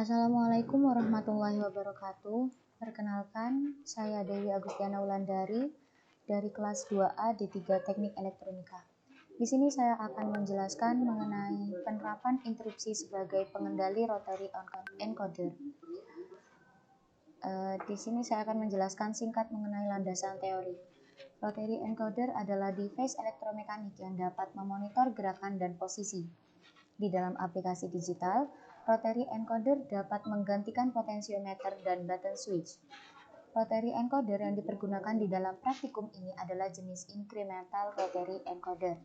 Assalamualaikum warahmatullahi wabarakatuh. Perkenalkan, saya Dewi Agustiana Wulandari dari kelas 2A D3 Teknik Elektronika. Di sini saya akan menjelaskan mengenai penerapan interupsi sebagai pengendali rotary encoder. Di sini saya akan menjelaskan singkat mengenai landasan teori. Rotary encoder adalah device elektromekanik yang dapat memonitor gerakan dan posisi. Di dalam aplikasi digital, rotary encoder dapat menggantikan potensiometer dan button switch. Rotary encoder yang dipergunakan di dalam praktikum ini adalah jenis incremental rotary encoder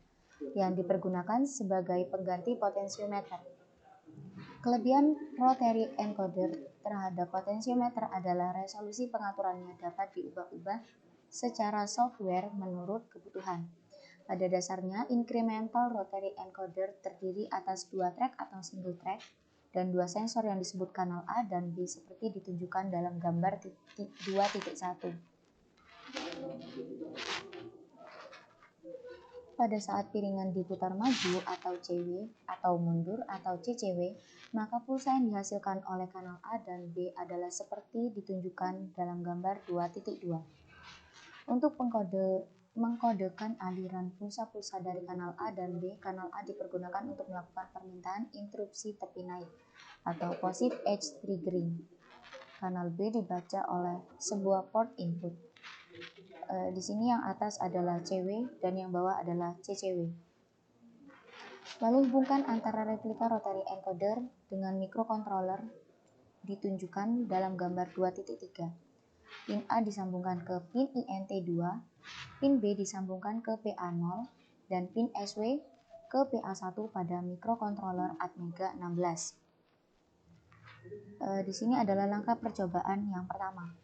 yang dipergunakan sebagai pengganti potensiometer. Kelebihan rotary encoder terhadap potensiometer adalah resolusi pengaturannya dapat diubah-ubah secara software menurut kebutuhan. Pada dasarnya, incremental rotary encoder terdiri atas 2 track atau single track dan 2 sensor yang disebut kanal A dan B seperti ditunjukkan dalam gambar 2.1. Pada saat piringan diputar maju atau CW atau mundur atau CCW, maka pulsa yang dihasilkan oleh kanal A dan B adalah seperti ditunjukkan dalam gambar 2.2. Untuk mengkodekan aliran pulsa-pulsa dari kanal A dan B, kanal A dipergunakan untuk melakukan permintaan interupsi tepi naik atau passive edge triggering. Kanal B dibaca oleh sebuah port input. Di sini yang atas adalah CW dan yang bawah adalah CCW. Lalu hubungkan antara replika rotary encoder dengan microcontroller ditunjukkan dalam gambar 2.3. Pin A disambungkan ke pin INT2, pin B disambungkan ke PA0, dan pin SW ke PA1 pada microcontroller Atmega 16. Di sini adalah langkah percobaan yang pertama.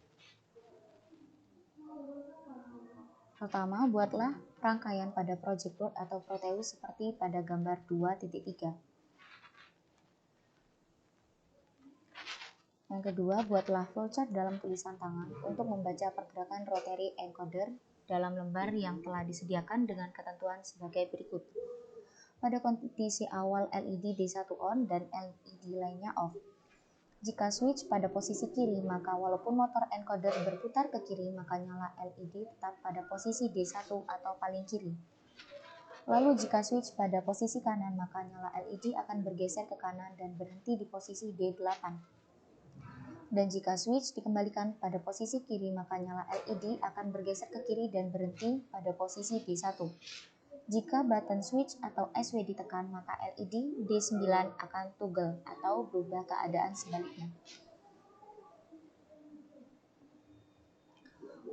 Pertama, buatlah rangkaian pada project board atau Proteus seperti pada gambar 2.3. Yang kedua, buatlah flowchart dalam tulisan tangan untuk membaca pergerakan rotary encoder dalam lembar yang telah disediakan dengan ketentuan sebagai berikut. Pada kondisi awal LED D1 on dan LED lainnya off. Jika switch pada posisi kiri, maka walaupun motor encoder berputar ke kiri, maka nyala LED tetap pada posisi D1 atau paling kiri. Lalu jika switch pada posisi kanan, maka nyala LED akan bergeser ke kanan dan berhenti di posisi D8. Dan jika switch dikembalikan pada posisi kiri, maka nyala LED akan bergeser ke kiri dan berhenti pada posisi D1. Jika button switch atau SW ditekan, maka LED D9 akan toggle atau berubah keadaan sebaliknya.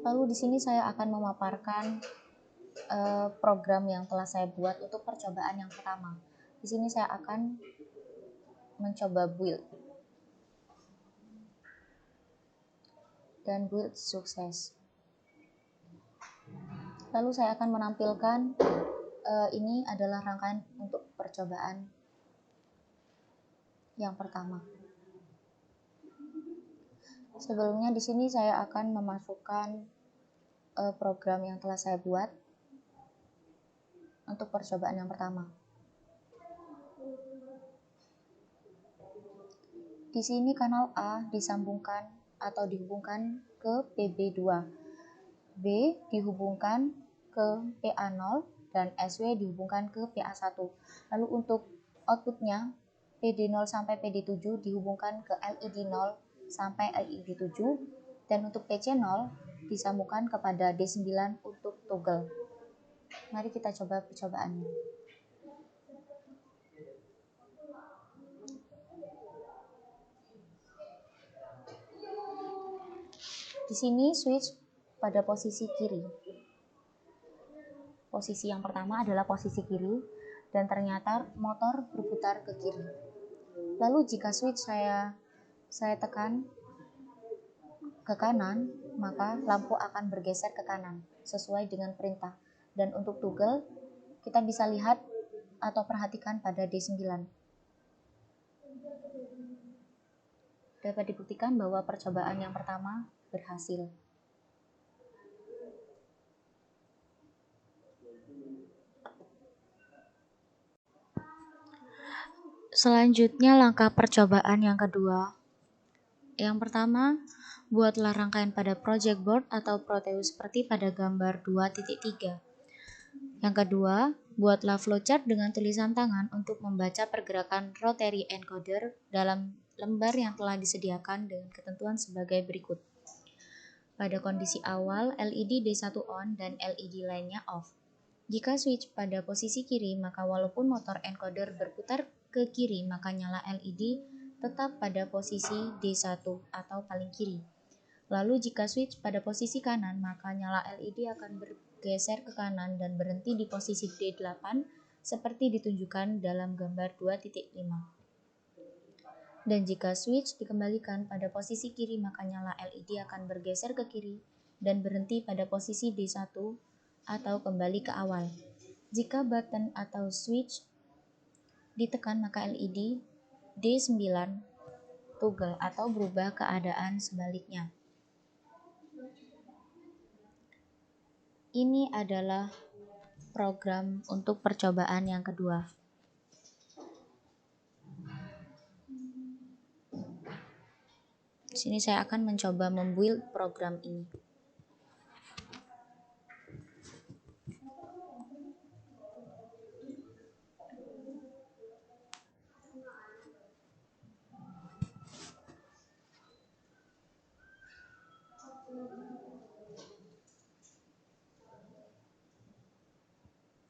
Lalu di sini saya akan memaparkan program yang telah saya buat untuk percobaan yang pertama. Di sini saya akan mencoba build. Dan build sukses. Lalu saya akan menampilkan ini adalah rangkaian untuk percobaan yang pertama. Sebelumnya di sini saya akan memasukkan program yang telah saya buat untuk percobaan yang pertama. Di sini kanal A disambungkan atau dihubungkan ke PB2, B dihubungkan ke PA0, dan SW dihubungkan ke PA1. Lalu untuk outputnya PD0 sampai PD7 dihubungkan ke LED 0 sampai LED 7, dan untuk PC0 disambungkan kepada D9 untuk toggle. Mari kita coba percobaannya. Di sini switch pada posisi kiri. Posisi yang pertama adalah posisi kiri dan ternyata motor berputar ke kiri. Lalu jika switch saya tekan ke kanan, maka lampu akan bergeser ke kanan sesuai dengan perintah. Dan untuk toggle kita bisa lihat atau perhatikan pada D9. Dapat dibuktikan bahwa percobaan yang pertama berhasil. Selanjutnya langkah percobaan yang kedua. Yang pertama, buatlah rangkaian pada project board atau Proteus seperti pada gambar 2.3. Yang kedua, buatlah flowchart dengan tulisan tangan untuk membaca pergerakan rotary encoder dalam lembar yang telah disediakan dengan ketentuan sebagai berikut. Pada kondisi awal, LED D1 on dan LED lainnya off. Jika switch pada posisi kiri, maka walaupun motor encoder berputar ke kiri, maka nyala LED tetap pada posisi D1 atau paling kiri. Lalu jika switch pada posisi kanan, maka nyala LED akan bergeser ke kanan dan berhenti di posisi D8 seperti ditunjukkan dalam gambar 2.5. Dan jika switch dikembalikan pada posisi kiri, maka nyala LED akan bergeser ke kiri dan berhenti pada posisi D1 atau kembali ke awal. Jika button atau switch ditekan, maka LED D9 toggle atau berubah keadaan sebaliknya. Ini adalah program untuk percobaan yang kedua. Di sini saya akan mencoba membuild program ini.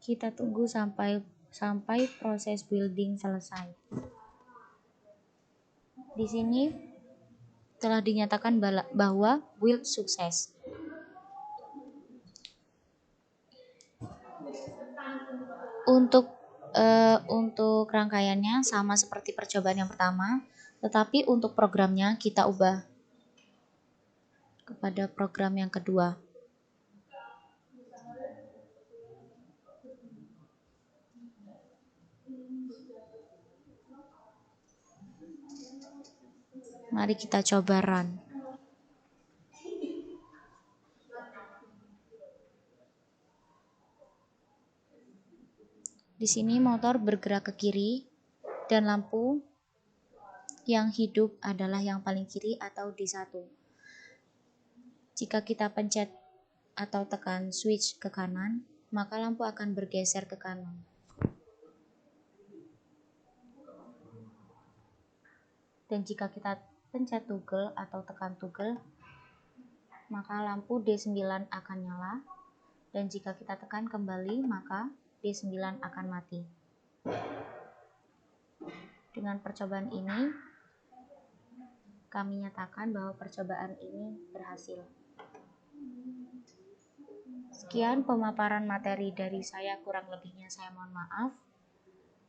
Kita tunggu sampai proses building selesai. Di sini telah dinyatakan bahwa build sukses. Untuk rangkaiannya sama seperti percobaan yang pertama, tetapi untuk programnya kita ubah kepada program yang kedua. Mari kita coba run. Di sini motor bergerak ke kiri dan lampu yang hidup adalah yang paling kiri atau D1. Jika kita pencet atau tekan switch ke kanan, maka lampu akan bergeser ke kanan. Dan jika kita pencet toggle atau tekan toggle, maka lampu D9 akan nyala, dan jika kita tekan kembali, maka D9 akan mati. Dengan percobaan ini, kami nyatakan bahwa percobaan ini berhasil. Sekian pemaparan materi dari saya, kurang lebihnya saya mohon maaf.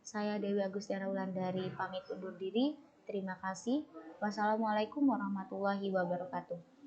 Saya Dewi Agustiana Wulandari pamit undur diri. Terima kasih. Wassalamualaikum warahmatullahi wabarakatuh.